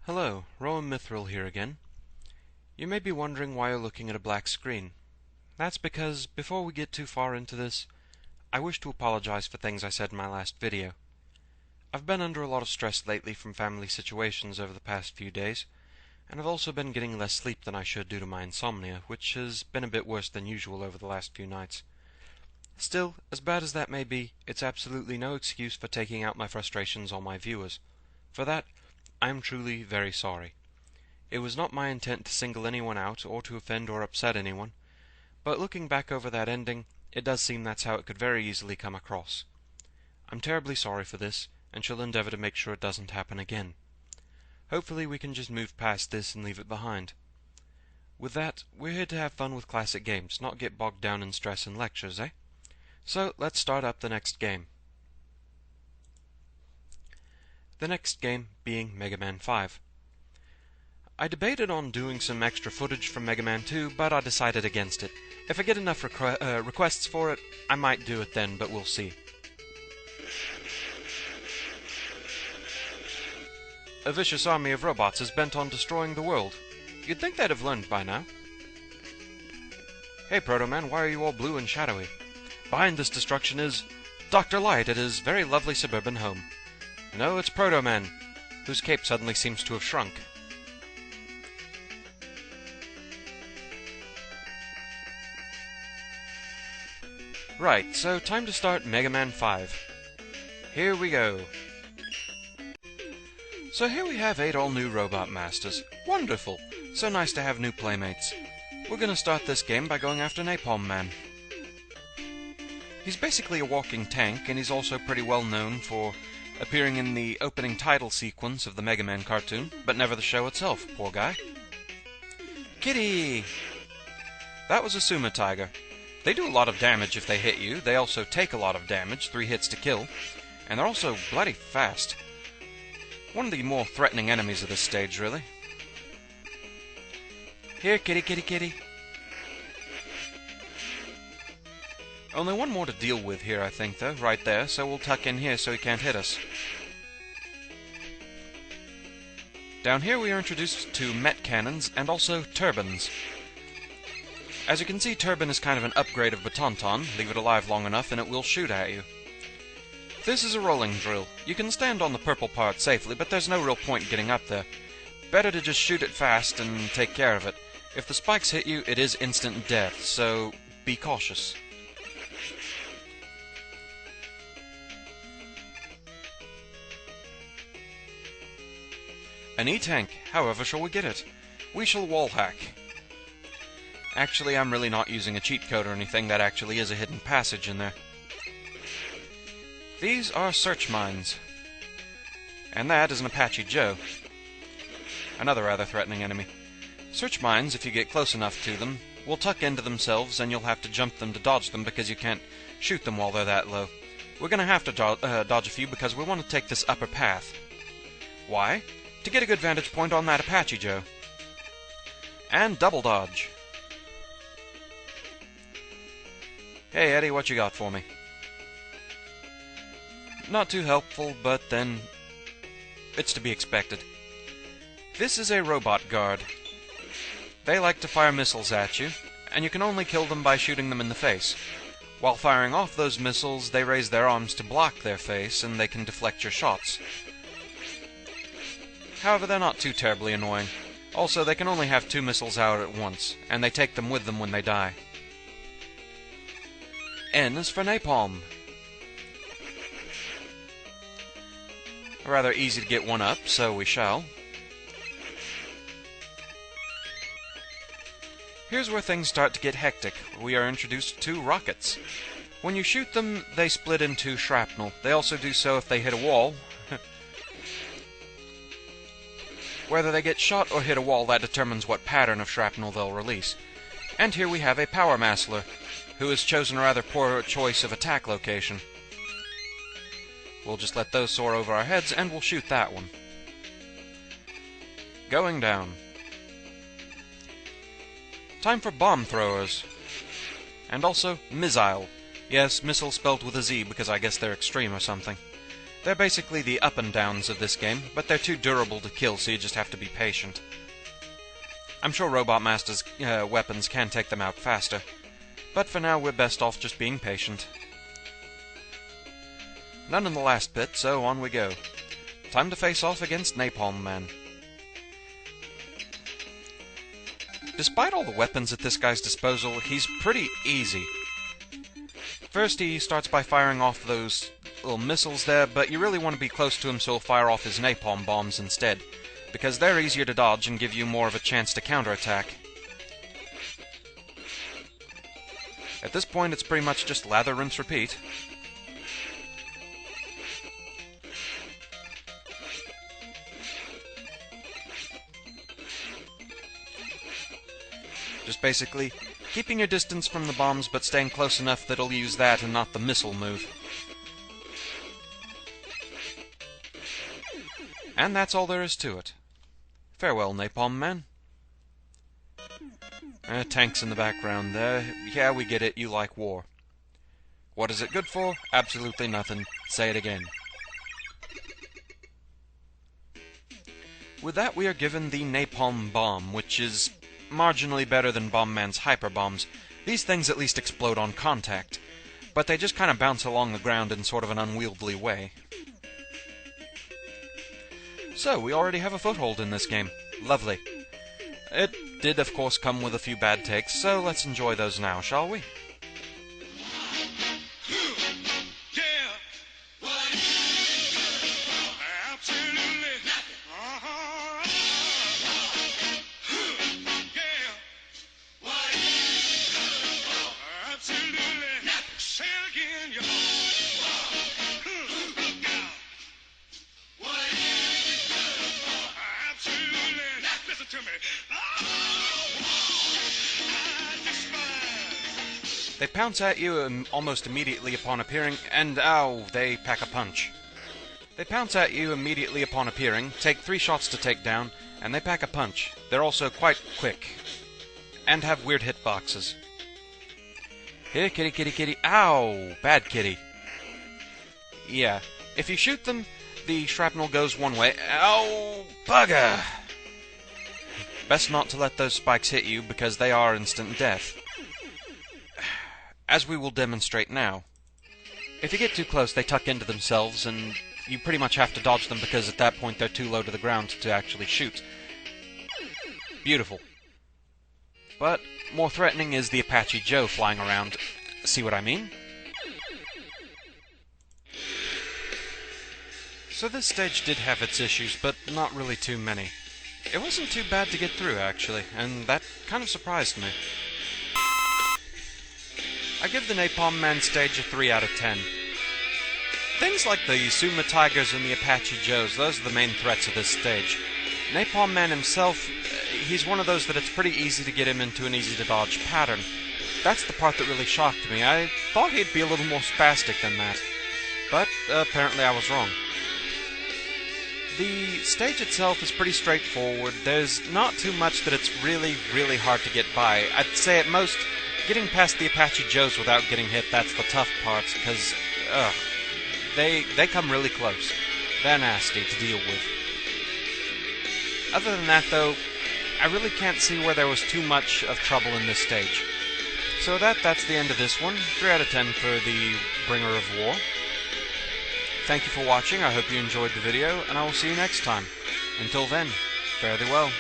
Hello, Rowan Mithril here again. You may be wondering why you're looking at a black screen. That's because, before we get too far into this, I wish to apologize for things I said in my last video. I've been under a lot of stress lately from family situations over the past few days, and I've also been getting less sleep than I should due to my insomnia, which has been a bit worse than usual over the last few nights. Still, as bad as that may be, it's absolutely no excuse for taking out my frustrations on my viewers. For that, I am truly very sorry. It was not my intent to single anyone out or to offend or upset anyone, but looking back over that ending, it does seem that's how it could very easily come across. I'm terribly sorry for this, and shall endeavor to make sure it doesn't happen again. Hopefully we can just move past this and leave it behind. With that, we're here to have fun with classic games, not get bogged down in stress and lectures, eh? So, let's start up the next game. The next game being Mega Man 5. I debated on doing some extra footage from Mega Man 2, but I decided against it. If I get enough requests for it, I might do it then, but we'll see. A vicious army of robots is bent on destroying the world. You'd think they'd have learned by now. Hey, Proto Man, why are you all blue and shadowy? Behind this destruction is Dr. Light at his very lovely suburban home. No, it's Proto Man, whose cape suddenly seems to have shrunk. Right, so time to start Mega Man 5. Here we go. So here we have 8 all-new Robot Masters. Wonderful! So nice to have new playmates. We're gonna start this game by going after Napalm Man. He's basically a walking tank, and he's also pretty well known for appearing in the opening title sequence of the Mega Man cartoon, but never the show itself, poor guy. Kitty! That was a Sumo Tiger. They do a lot of damage if they hit you. They also take a lot of damage, 3 hits to kill, and they're also bloody fast. One of the more threatening enemies of this stage, really. Here, kitty, kitty, kitty. Only one more to deal with here, I think, though, right there, so we'll tuck in here so he can't hit us. Down here we are introduced to Met Cannons and also Turbines. As you can see, Turbine is kind of an upgrade of Batonton. Leave it alive long enough and it will shoot at you. This is a rolling drill. You can stand on the purple part safely, but there's no real point getting up there. Better to just shoot it fast and take care of it. If the spikes hit you, it is instant death, so be cautious. An E-Tank. However shall we get it? We shall wall hack. Actually, I'm really not using a cheat code or anything. That actually is a hidden passage in there. These are search mines. And that is an Apache Joe. Another rather threatening enemy. Search mines, if you get close enough to them, will tuck into themselves and you'll have to jump them to dodge them because you can't shoot them while they're that low. We're going to have to dodge a few because we want to take this upper path. Why? To get a good vantage point on that Apache Joe. And double dodge. Hey Eddie, what you got for me? Not too helpful, but then it's to be expected. This is a robot guard. They like to fire missiles at you, and you can only kill them by shooting them in the face. While firing off those missiles, they raise their arms to block their face, and they can deflect your shots. However, they're not too terribly annoying. Also, they can only have 2 missiles out at once, and they take them with them when they die. N is for Napalm. Rather easy to get one up, so we shall. Here's where things start to get hectic. We are introduced to rockets. When you shoot them, they split into shrapnel. They also do so if they hit a wall. Whether they get shot or hit a wall, that determines what pattern of shrapnel they'll release. And here we have a Power Massler, who has chosen a rather poor choice of attack location. We'll just let those soar over our heads, and we'll shoot that one. Going down. Time for bomb throwers. And also, missile. Yes, missile spelled with a Z, because I guess they're extreme or something. They're basically the up and downs of this game, but they're too durable to kill, so you just have to be patient. I'm sure Robot Master's weapons can take them out faster, but for now we're best off just being patient. None in the last pit, so on we go. Time to face off against Napalm Man. Despite all the weapons at this guy's disposal, he's pretty easy. First he starts by firing off those little missiles there, but you really want to be close to him so he'll fire off his napalm bombs instead, because they're easier to dodge and give you more of a chance to counterattack. At this point it's pretty much just lather, rinse, repeat. Just basically keeping your distance from the bombs, but staying close enough that it'll use that and not the missile move. And that's all there is to it. Farewell, Napalm Man. Tanks in the background there. Yeah, we get it, you like war. What is it good for? Absolutely nothing. Say it again. With that, we are given the Napalm Bomb, which is marginally better than Bomb Man's hyper bombs. These things at least explode on contact, but they just kind of bounce along the ground in sort of an unwieldy way. So, we already have a foothold in this game. Lovely. It did, of course, come with a few bad takes, so let's enjoy those now, shall we? They pounce at you almost immediately upon appearing, and ow, they pack a punch. They pounce at you immediately upon appearing, take 3 shots to take down, and they pack a punch. They're also quite quick, and have weird hitboxes. Here, kitty, kitty, kitty, ow! Bad kitty. Yeah, if you shoot them, the shrapnel goes one way. Ow! Bugger! Best not to let those spikes hit you, because they are instant death. As we will demonstrate now. If you get too close, they tuck into themselves, and you pretty much have to dodge them because at that point they're too low to the ground to actually shoot. Beautiful. But more threatening is the Apache Joe flying around. See what I mean? So this stage did have its issues, but not really too many. It wasn't too bad to get through, actually, and that kind of surprised me. I give the Napalm Man stage a 3 out of 10. Things like the Suma Tigers and the Apache Joes, those are the main threats of this stage. Napalm Man himself, he's one of those that it's pretty easy to get him into an easy-to-dodge pattern. That's the part that really shocked me. I thought he'd be a little more spastic than that. But apparently I was wrong. The stage itself is pretty straightforward. There's not too much that it's really, really hard to get by. I'd say at most, getting past the Apache Joes without getting hit, that's the tough part, because, they come really close. They're nasty to deal with. Other than that, though, I really can't see where there was too much of trouble in this stage. So that's the end of this one. 3 out of 10 for the Bringer of War. Thank you for watching, I hope you enjoyed the video, and I will see you next time. Until then, fare thee well.